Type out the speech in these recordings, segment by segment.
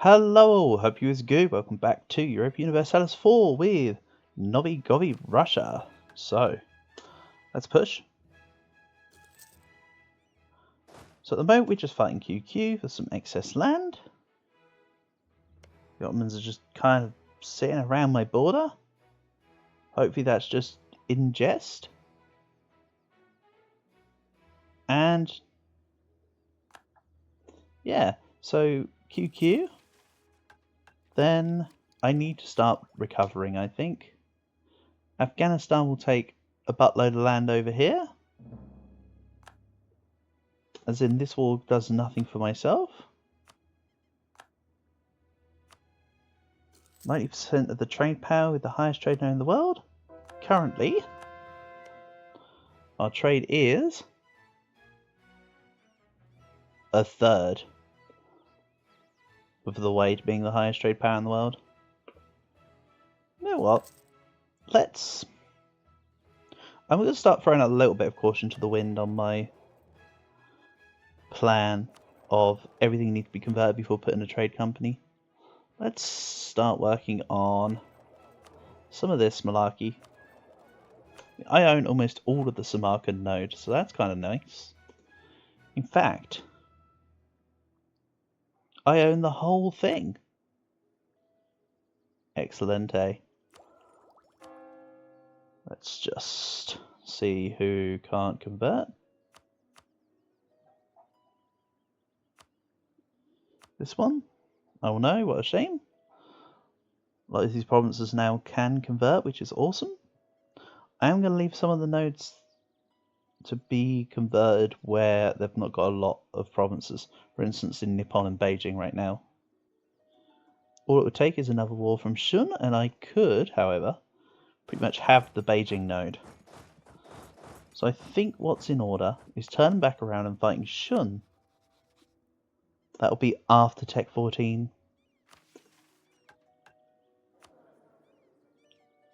Hello, hope you is good. Welcome back to Europe Universalis 4 with Novi Govi Russia. So, let's push. So at the moment we're just fighting QQ for some excess land. The Ottomans are just kind of sitting around my border. Hopefully that's just in jest. And yeah, so QQ. Then I need to start recovering, I think. Afghanistan will take a buttload of land over here. As in, this war does nothing for myself. 90% of the trade power with the highest trade now in the world. Currently, our trade is a third of the way to being the highest trade power in the world. You know what? I'm going to start throwing out a little bit of caution to the wind on my plan of everything needs to be converted before putting a trade company. Let's start working on some of this malarkey. I own almost all of the Samarkand node, so that's kind of nice. In fact, I own the whole thing. Excelente. Let's just see who can't convert. This one? Oh no, what a shame. A lot of these provinces now can convert, which is awesome. I am going to leave some of the nodes to be converted where they've not got a lot of provinces. For instance, in Nippon and Beijing right now. All it would take is another war from Shun, and I could, however, pretty much have the Beijing node. So I think what's in order is turning back around and fighting Shun. That'll be after Tech 14.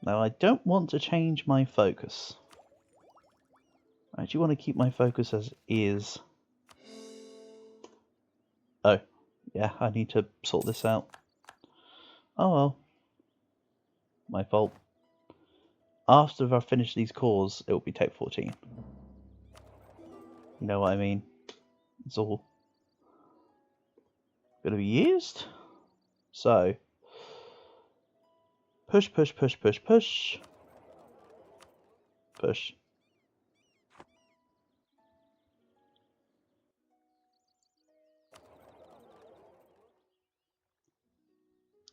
Now I don't want to change my focus. I actually want to keep my focus as is. Oh, yeah, I need to sort this out. Oh well. My fault. After I finish these cores, it will be Tech 14. You know what I mean? It's all going to be used. So, push, push, push, push, push. Push.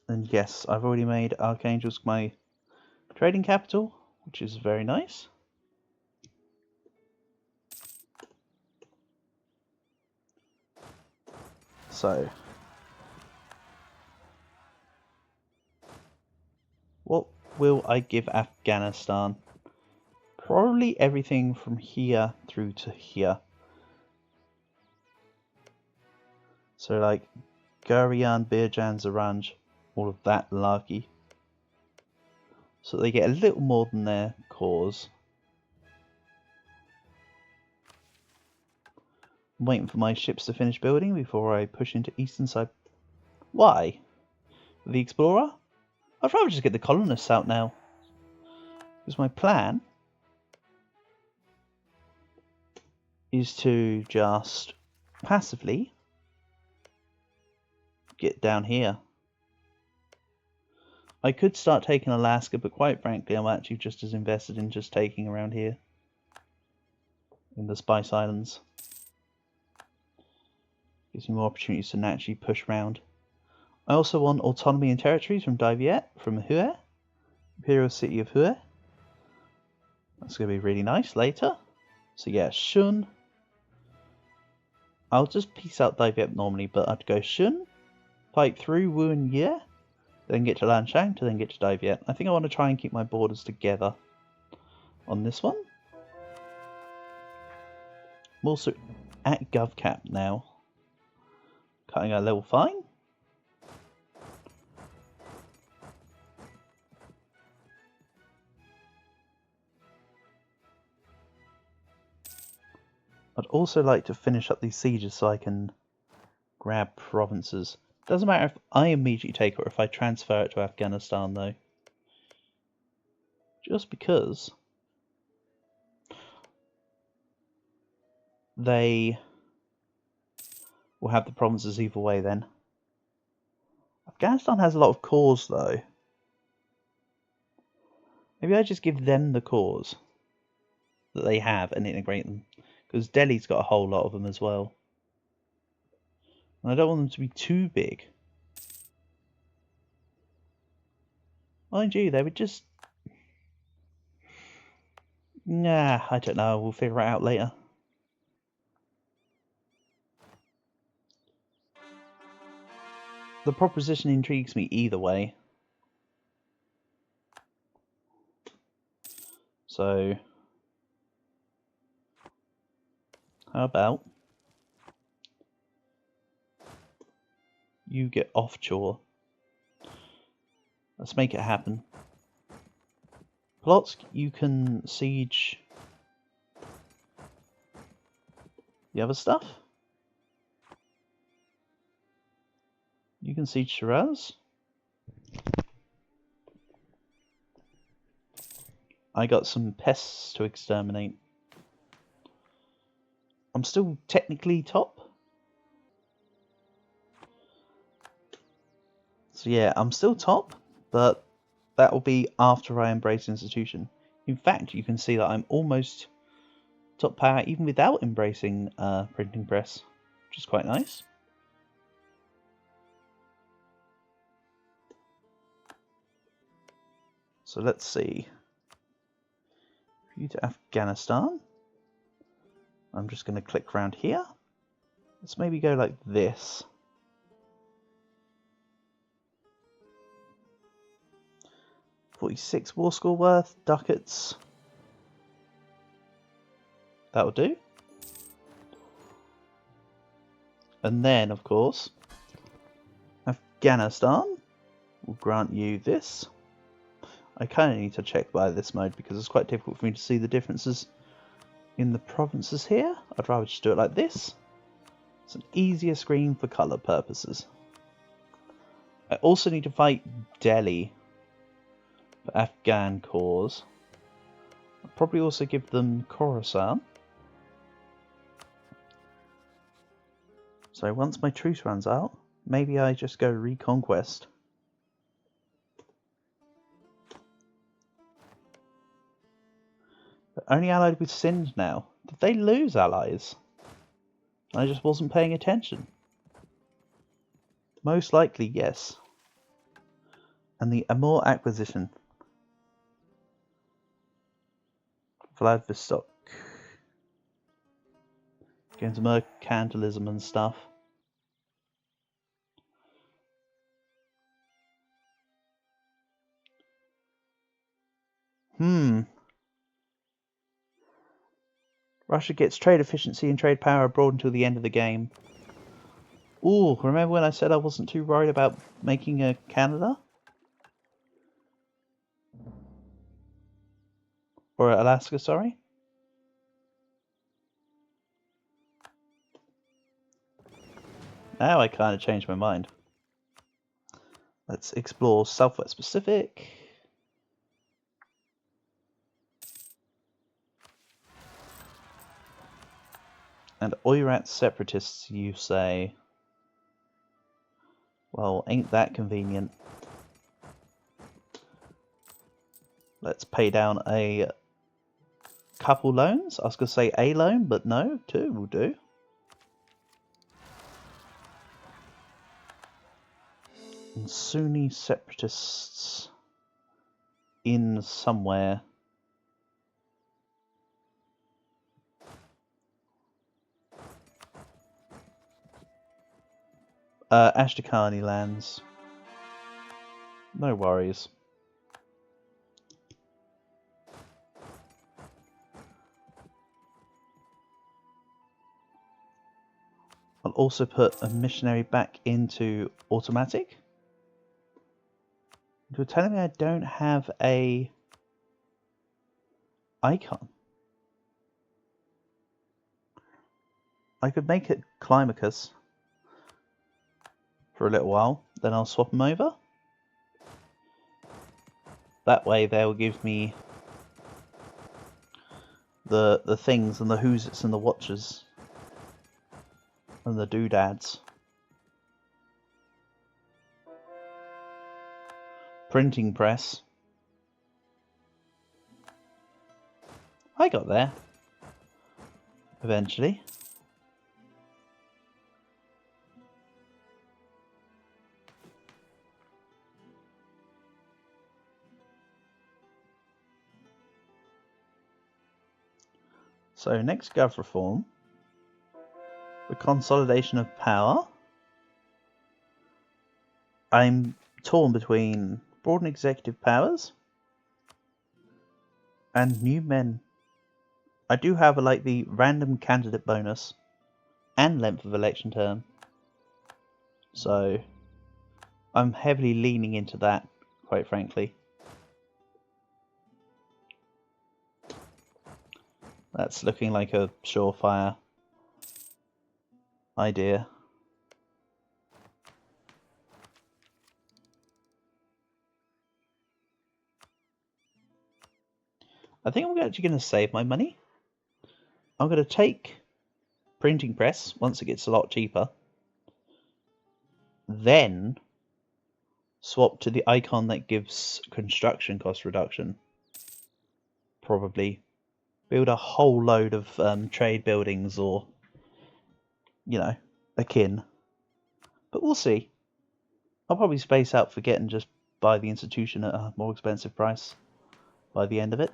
And yes, I've already made Archangelsk my trading capital, which is very nice. So, what will I give Afghanistan? Probably everything from here through to here. So like Gurian, Birjan, Zaranj, all of that larky. So they get a little more than their cores. I'm waiting for my ships to finish building before I push into eastern side. Why? The Explorer? I'd rather just get the colonists out now. Because my plan is to just passively get down here. I could start taking Alaska, but quite frankly, I'm actually just as invested in just taking around here. In the Spice Islands. Gives me more opportunities to naturally push round. I also want autonomy and territories from Daviet, from Hue. Imperial City of Hue. That's going to be really nice later. So yeah, Shun. I'll just piece out Daviet normally, but I'd go Shun, fight through Wu and Ye, then get to Lanshang, to then get to Daviet. I think I want to try and keep my borders together on this one. I'm also at GovCap now. Cutting our level fine. I'd also like to finish up these sieges so I can grab provinces. Doesn't matter if I immediately take it or if I transfer it to Afghanistan, though. Just because they will have the provinces either way then. Afghanistan has a lot of cores, though. Maybe I just give them the cores that they have and integrate them. Because Delhi's got a whole lot of them as well. And I don't want them to be too big. Mind you, they would just... Nah, I don't know. We'll figure it out later. The proposition intrigues me either way. So... how about... you get offshore. Let's make it happen. Polotsk, you can siege the other stuff. You can siege Shiraz. I got some pests to exterminate. I'm still technically top. So yeah, I'm still top, but that will be after I embrace institution. In fact, you can see that I'm almost top power even without embracing printing press, which is quite nice. So let's see. You to Afghanistan. I'm just going to click around here. Let's maybe go like this. $46 war score worth, ducats. That'll do. And then, of course, Afghanistan will grant you this. I kind of need to check by this mode because it's quite difficult for me to see the differences in the provinces here. I'd rather just do it like this. It's an easier screen for colour purposes. I also need to fight Delhi for Afghan cause. I'll probably also give them Khorasan. So once my truce runs out, maybe I just go reconquest. But only allied with Sind now. Did they lose allies? I just wasn't paying attention. Most likely, yes. And the Amur acquisition. Vladivostok. Going to mercantilism and stuff. Russia gets trade efficiency and trade power abroad until the end of the game. Ooh, remember when I said I wasn't too worried about making a Canada? Or Alaska, sorry. Now I kind of changed my mind. Let's explore Southwest Pacific. And Oirat separatists, you say? Well, ain't that convenient. Let's pay down a couple loans. I was going to say a loan, but no, two will do. And Sunni separatists in somewhere. Ashtakani lands. No worries. I'll also put a missionary back into automatic. You're telling me I don't have a icon. I could make it Climacus. for a little while, then I'll swap them over. That way they'll give me the things and the who's it's and the watches and the doodads. Printing press. I got there. Eventually. So next gov reform. The consolidation of power. I'm torn between broaden executive powers and new men. I do have the random candidate bonus and length of election term. So I'm heavily leaning into that, quite frankly. That's looking like a surefire idea. I think I'm actually going to save my money. I'm going to take printing press once it gets a lot cheaper. Then swap to the icon that gives construction cost reduction. Probably build a whole load of trade buildings or, you know, akin. But we'll see. I'll probably space out forget and just buy the institution at a more expensive price by the end of it.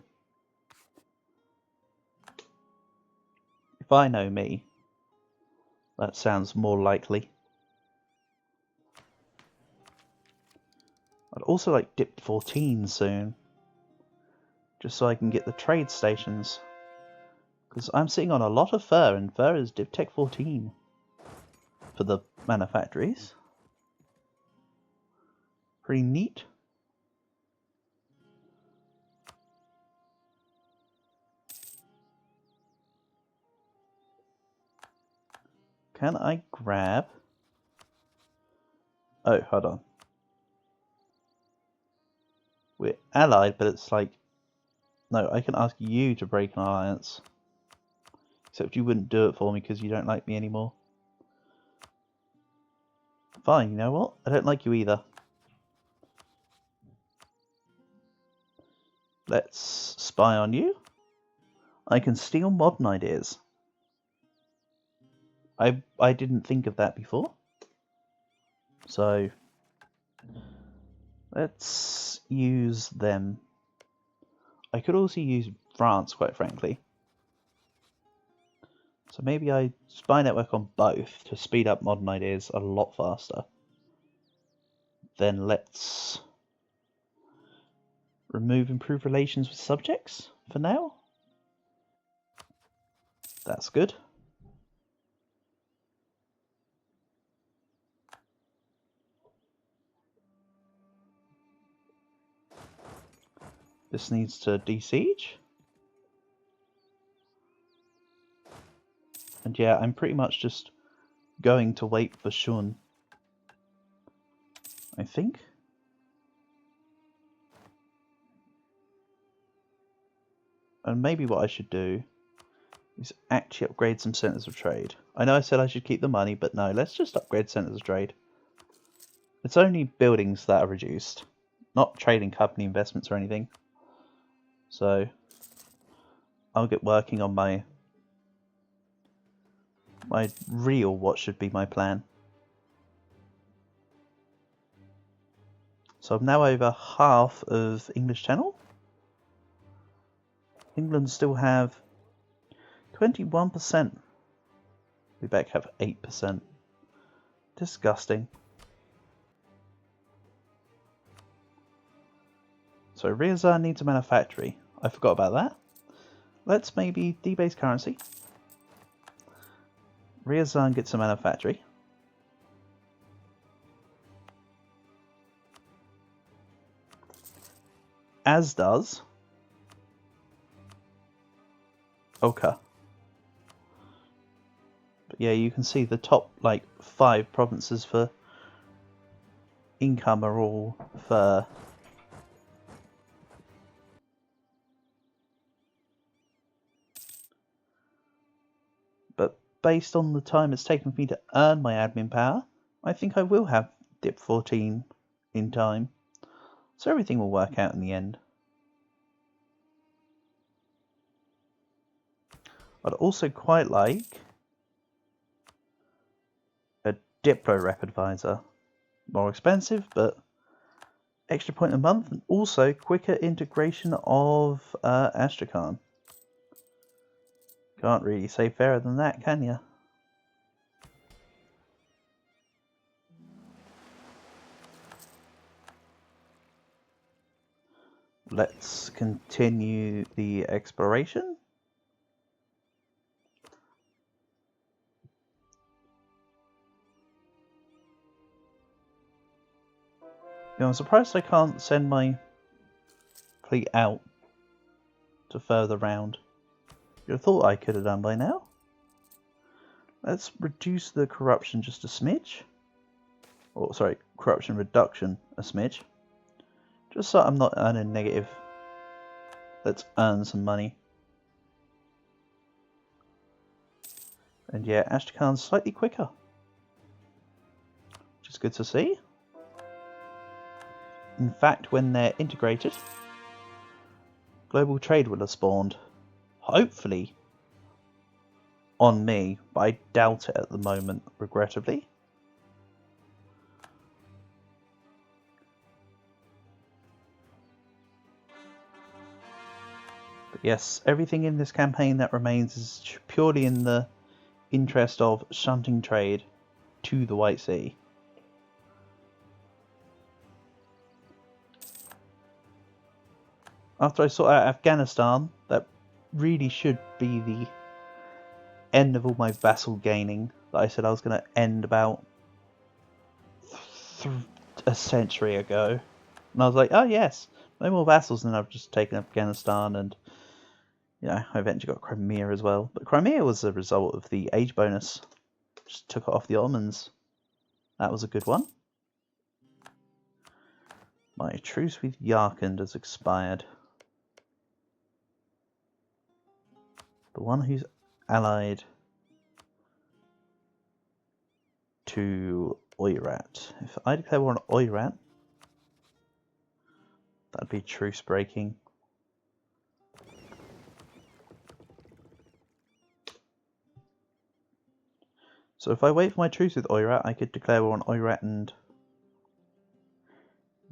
If I know me, that sounds more likely. I'd also like dip 14 soon, just so I can get the trade stations, because I'm sitting on a lot of fur, and fur is dip tech 14 for the manufactories. Pretty neat. Can I grab... Oh, hold on. We're allied, but it's like... No, I can ask you to break an alliance. Except you wouldn't do it for me because you don't like me anymore. Fine, you know what? I don't like you either. Let's spy on you. I can steal modern ideas. I didn't think of that before. So let's use them. I could also use France, quite frankly. So maybe I spy network on both to speed up modern ideas a lot faster. Then let's remove improved relations with subjects for now. That's good. This needs to de-siege. And yeah, I'm pretty much just going to wait for Shun, I think. And maybe what I should do is actually upgrade some centers of trade. I know I said I should keep the money, but no, let's just upgrade centers of trade. It's only buildings that are reduced, not trading company investments or anything. So I'll get working on my real what should be my plan. So I'm now over half of English Channel. England still have 21%. We back have 8%. Disgusting. So Riazan needs a manufactory. I forgot about that. Let's maybe debase currency. Riazan gets a manufactory. As does Oka. But yeah, you can see the top 5 provinces for income are all fur. But based on the time it's taken for me to earn my admin power, I think I will have dip 14 in time. So everything will work out in the end. I'd also quite like a Diplo Rep Advisor. More expensive, but extra point a month, and also quicker integration of Astrakhan. Can't really say fairer than that, can you? Let's continue the exploration. You know, I'm surprised I can't send my fleet out to further round. You'd have thought I could have done by now. Let's reduce the corruption just a smidge. Or, sorry, corruption reduction a smidge. Just so I'm not earning negative. Let's earn some money. And yeah, Astrakhan's slightly quicker. Which is good to see. In fact, when they're integrated, global trade will have spawned. Hopefully on me, but I doubt it at the moment, regrettably. But yes, everything in this campaign that remains is purely in the interest of shunting trade to the White Sea. After I sort out Afghanistan, that really should be the end of all my vassal gaining that I said I was going to end about a century ago. And I was like, oh yes, no more vassals, and I've just taken Afghanistan, and you know, I eventually got Crimea as well. But Crimea was a result of the age bonus. Just took it off the Ottomans. That was a good one. My truce with Yarkand has expired. The one who's allied to Oirat. If I declare war on Oirat, that'd be truce breaking. So if I wait for my truce with Oirat, I could declare war on Oirat and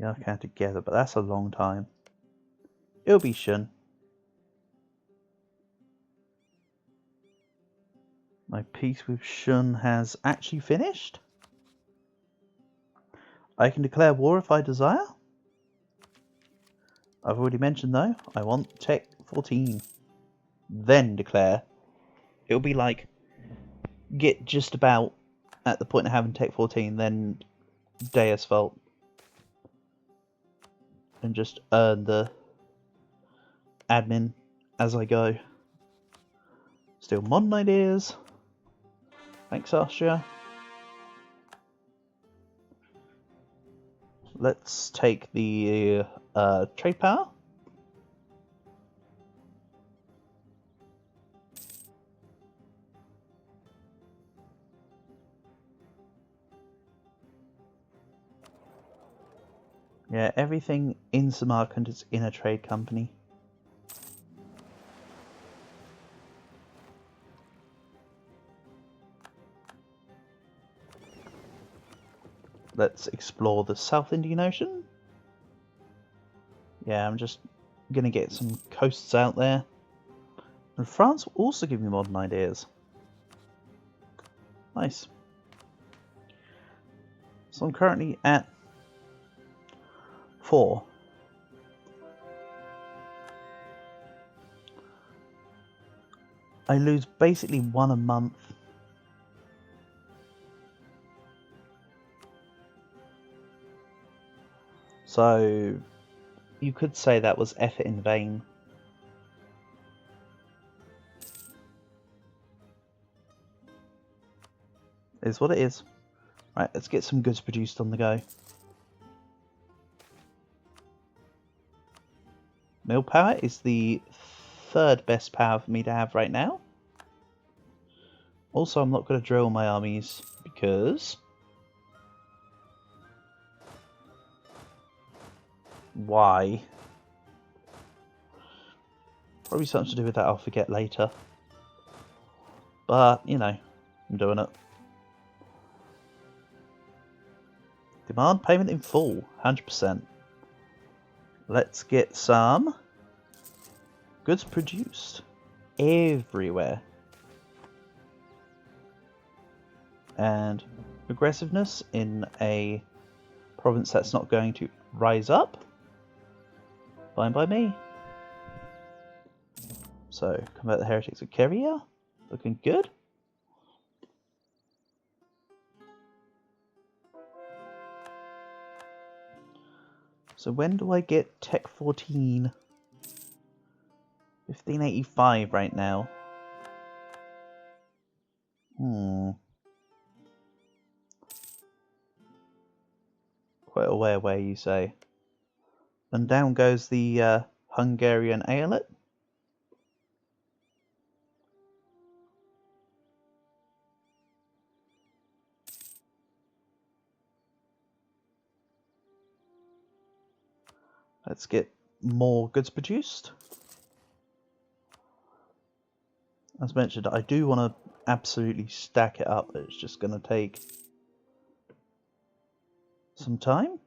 Yarkand together, but that's a long time. It'll be Shun. My peace with Shun has actually finished. I can declare war if I desire. I've already mentioned though, I want Tech 14. Then declare. It'll be like, get just about at the point of having Tech 14, then Deus Vault. And just earn the admin as I go. Still modern ideas. Thanks, Austria. Let's take the trade power. Yeah, everything in Samarkand is in a trade company. Let's explore the South Indian Ocean. Yeah, I'm just going to get some coasts out there. And France will also give me modern ideas. Nice. So I'm currently at 4. I lose basically 1 a month. So you could say that was effort in vain. Is what it is. Right, let's get some goods produced on the go. Mill power is the third best power for me to have right now. Also, I'm not going to drill my armies because... Why? Probably something to do with that I'll forget later. But, you know, I'm doing it. Demand payment in full, 100%. Let's get some goods produced everywhere. And aggressiveness in a province that's not going to rise up. Fine by me. So, convert the heretics of Keria. Looking good. So when do I get Tech 14? 1585 right now. Quite a way away, you say. And down goes the Hungarian Aeolate. Let's get more goods produced. As mentioned, I do want to absolutely stack it up, but it's just going to take some time.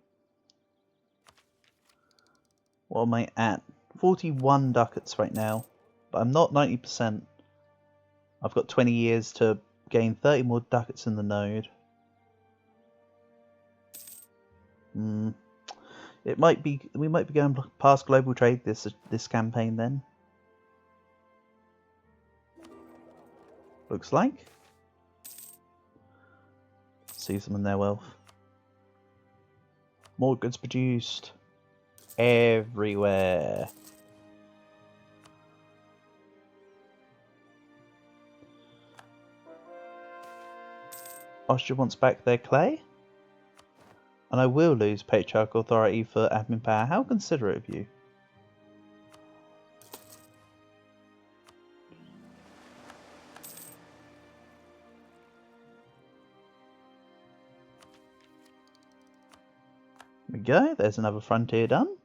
What am I at? 41 ducats right now, but I'm not 90%. I've got 20 years to gain 30 more ducats in the node. It might be, we might be going past global trade this campaign then. Looks like. Sees them in their wealth. More goods produced everywhere. Austria wants back their clay. And I will lose patriarchal authority for admin power. How considerate of you. There we go. There's another frontier done.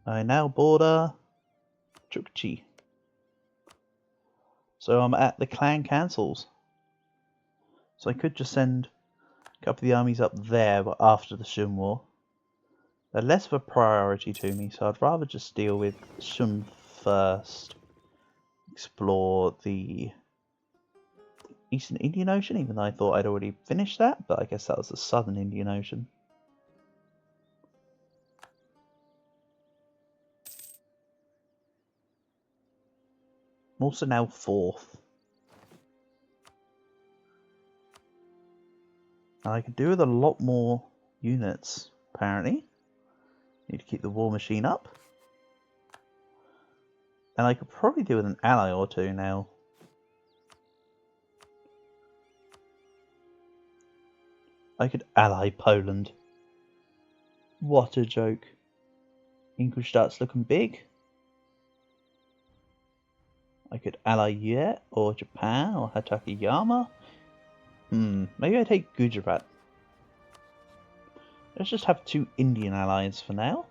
I now border Chukchi. So I'm at the clan councils. So I could just send a couple of the armies up there, but after the Shun War. They're less of a priority to me, so I'd rather just deal with Shun first. Explore the Eastern Indian Ocean, even though I thought I'd already finished that, but I guess that was the Southern Indian Ocean. I'm also now 4th. And I could do with a lot more units, apparently. Need to keep the war machine up. And I could probably do with an ally or two now. I could ally Poland. What a joke. Ingolstadt's looking big. I could ally Yue or Japan or Hatakeyama. Maybe I take Gujarat. Let's just have 2 Indian allies for now.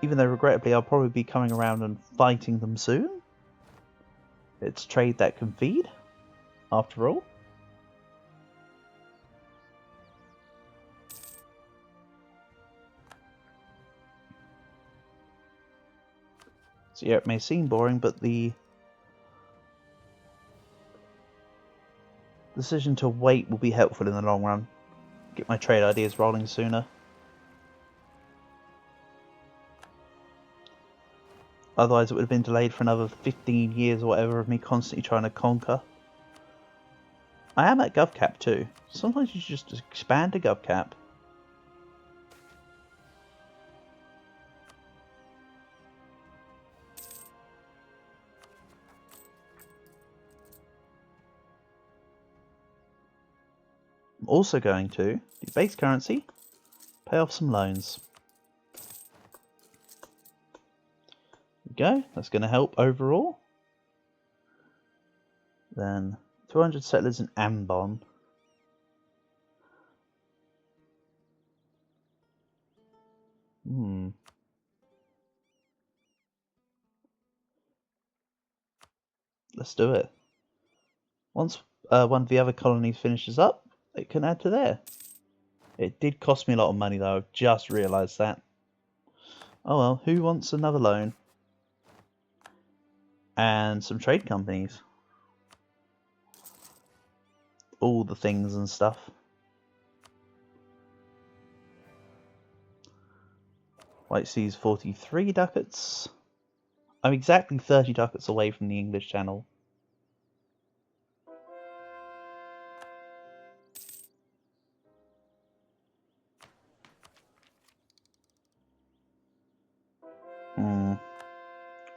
Even though regrettably I'll probably be coming around and fighting them soon. It's trade that can feed, after all. So yeah, it may seem boring, but the decision to wait will be helpful in the long run. Get my trade ideas rolling sooner. Otherwise it would have been delayed for another 15 years or whatever of me constantly trying to conquer. I am at GovCap too. Sometimes you should just expand to GovCap. I'm also going to debase currency, pay off some loans. go. That's going to help overall. Then 200 settlers in Ambon. Let's do it. Once one of the other colonies finishes up, it can add to there. It did cost me a lot of money though, I've just realised that. Oh well, who wants another loan? And some trade companies. All the things and stuff. White Sea's 43 ducats. I'm exactly 30 ducats away from the English Channel.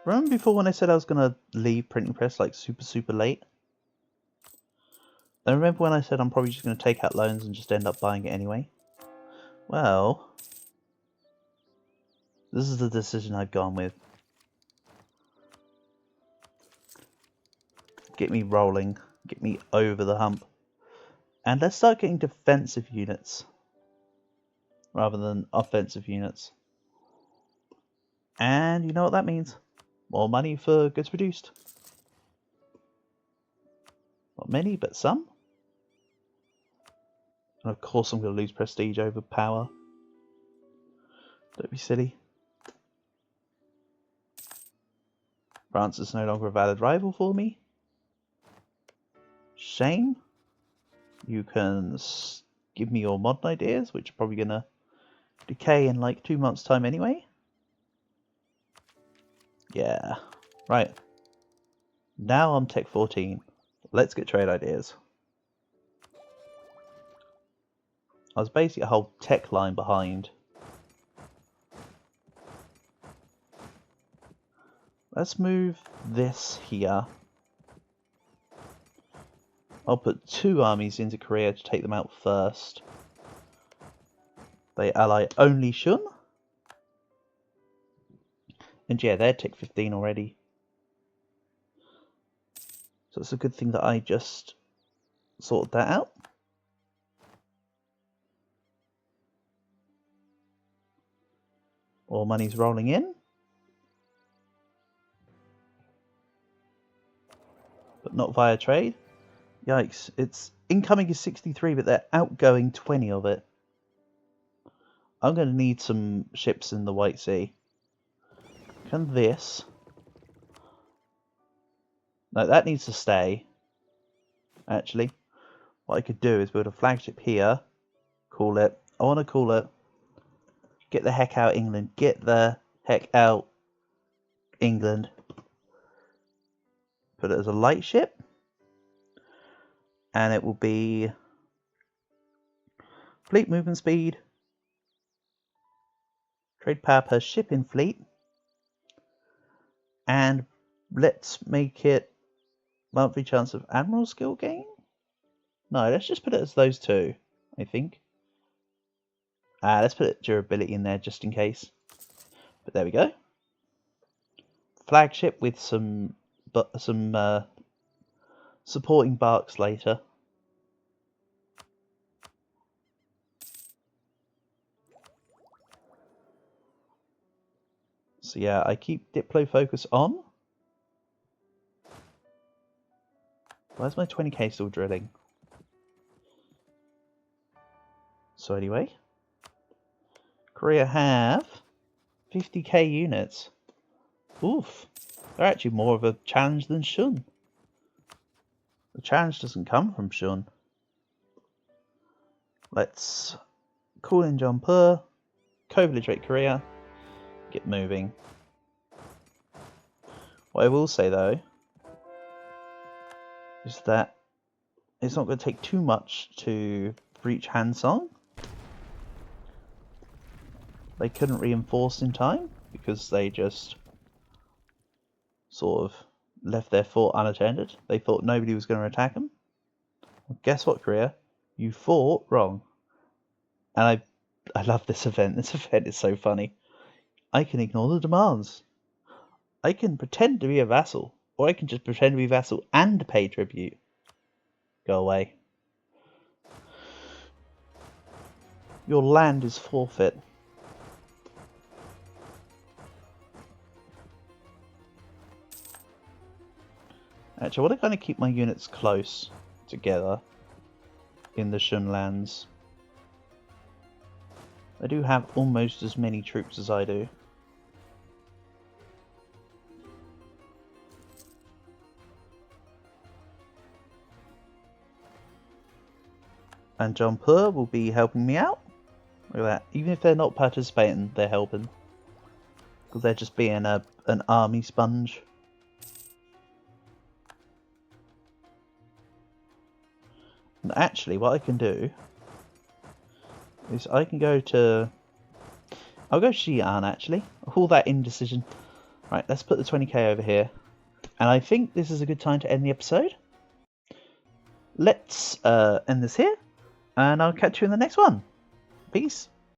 Remember before when I said I was going to leave printing press like super late? And remember when I said I'm probably just going to take out loans and just end up buying it anyway? Well, this is the decision I've gone with. Get me rolling. Get me over the hump. And let's start getting defensive units rather than offensive units. And you know what that means? More money for goods produced. Not many, but some. And of course I'm going to lose prestige over power. Don't be silly. France is no longer a valid rival for me. Shame. You can give me your modern ideas, which are probably going to decay in like 2 months' time anyway. Yeah. Right. Now I'm Tech 14. Let's get trade ideas. I was basically a whole tech line behind. Let's move this here. I'll put 2 armies into Korea to take them out first. They ally only Shun. And yeah, they're Tech 15 already. So it's a good thing that I just sorted that out. All money's rolling in. But not via trade. Yikes, it's incoming is 63, but they're outgoing 20 of it. I'm going to need some ships in the White Sea. Can this... No, that needs to stay. Actually, what I could do is build a flagship here. Call it... I want to call it... Get the heck out England. Get the heck out England. Put it as a light ship. And it will be fleet movement speed, trade power per ship in fleet, and let's make it monthly chance of admiral skill gain. No, let's just put it as those 2, I think. Let's put durability in there just in case. But there we go. Flagship with some supporting barks later. So yeah, I keep Diplo focus on. Where's my 20k still drilling? So anyway, Korea have 50k units. Oof, they're actually more of a challenge than Shun. The challenge doesn't come from Shun. Let's call in John Pur, co-belligerate Korea, get moving. What I will say though is that it's not going to take too much to breach Hansong. They couldn't reinforce in time because they just sort of left their fort unattended. They thought nobody was going to attack them. Well, guess what, Korea? You fought wrong. And I love this event. This event is so funny. I can ignore the demands. I can pretend to be a vassal, or I can just pretend to be a vassal and pay tribute. Go away. Your land is forfeit. Actually, I want to kind of keep my units close together in the Shun lands. I do have almost as many troops as I do. And Jampur will be helping me out. Look at that. Even if they're not participating, they're helping. Because they're just being an army sponge. And actually, what I can do is I can go to... I'll go Xi'an, actually. I'll call that indecision. Right, let's put the 20k over here. And I think this is a good time to end the episode. Let's end this here. And I'll catch you in the next one. Peace.